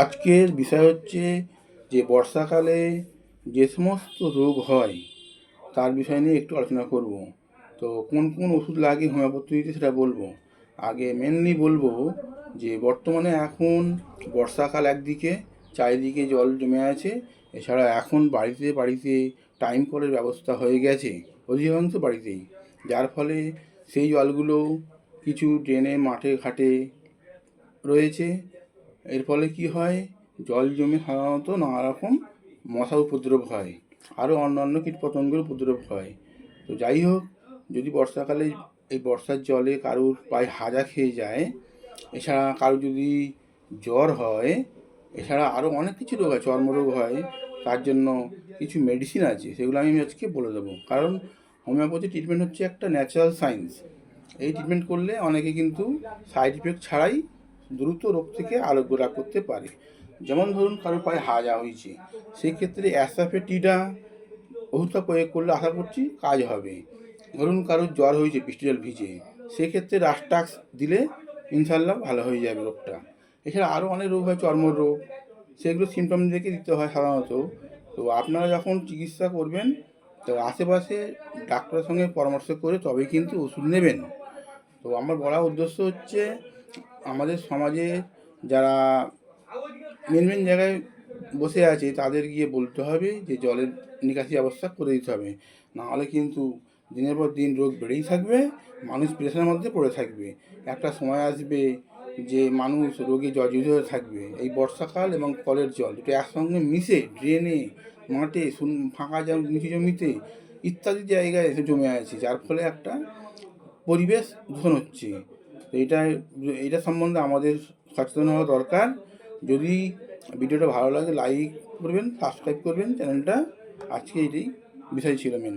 আজকের বিষয় হচ্ছে যে বর্ষাকালে যে সমস্ত রোগ হয় তার বিষয় নিয়ে একটু আলোচনা করব। তো কোন কোন ওষুধ লাগে হোমিওপ্যাথিতে সেটা বলবো। আগে মেনলি বলবো যে বর্তমানে এখন বর্ষাকাল একদিকে, চারিদিকে জল জমে আছে। এছাড়া এখন বাড়িতে বাড়িতে টাইম কলের ব্যবস্থা হয়ে গেছে অধিকাংশ বাড়িতেই, যার ফলে সেই জলগুলো কিছু ড্রেনে মাঠে ঘাটে রয়েছে। এর ফলে কি হয়, জল জমে সাধারণত নানা রকম মশা উপদ্রব হয়, আরও অন্যান্য কীটপতঙ্গের উপদ্রব হয়। তো যাই হোক, যদি বর্ষাকালে এই বর্ষার জলে কারুর পায়ে হাজা খেয়ে যায়, এছাড়া কারো যদি জ্বর হয়, এছাড়া আরও অনেক কিছু রোগ হয়, চর্মরোগ হয়, তার জন্য কিছু মেডিসিন আছে, সেগুলো আমি আজকে বলে দেবো। কারণ হোমিওপ্যাথি ট্রিটমেন্ট হচ্ছে একটা ন্যাচারাল সায়েন্স। এই ট্রিটমেন্ট করলে অনেকে কিন্তু সাইড ইফেক্ট ছাড়াই দ্রুত রোগ থেকে আরোগ্য লাভ করতে পারে। যেমন ধরুন কারোর পায়ে হাজা হয়েছে, সেক্ষেত্রে অ্যাসাফেটিডা ওষুধটা প্রয়োগ করলে আশা করছি কাজ হবে। ধরুন কারোর জ্বর হয়েছে বৃষ্টি জল ভিজে, সেক্ষেত্রে রাস্টাক্স দিলে ইনশাল্লাহ ভালো হয়ে যাবে রোগটা। এছাড়া আরও অনেক রোগ হয়, চর্মরোগ, সেগুলো সিমটম দেখে দিতে হয় সাধারণত। তো আপনারা যখন চিকিৎসা করবেন, তো আশেপাশে ডাক্তারের সঙ্গে পরামর্শ করে তবেই কিন্তু ওষুধ নেবেন। তো আমার বলার উদ্দেশ্য হচ্ছে, আমাদের সমাজে যারা মেন মেন জায়গায় বসে আছে তাদের গিয়ে বলতে হবে যে জলের নিকাশি ব্যবস্থা করে দিতে হবে। নাহলে কিন্তু দিনের পর দিন রোগ বেড়েই থাকবে, মানুষ প্রেশারের মধ্যে পড়ে থাকবে। একটা সময় আসবে যে মানুষ রোগে জর্জরিত হয়ে থাকবে। এই বর্ষাকাল এবং কলের জল দুটো একসঙ্গে মিশে ড্রেনে, মাঠে, ফাঁকা নিচু জমিতে ইত্যাদি জায়গায় এসে জমে আছে, যার ফলে একটা পরিবেশ দূষণ হচ্ছে। তো এটা সম্বন্ধে আমাদের সচেতন হওয়া দরকার। যদি ভিডিওটা ভালো লাগে লাইক করবেন, সাবস্ক্রাইব করবেন চ্যানেলটা। আজকে এটাই বিষয় ছিল মেন।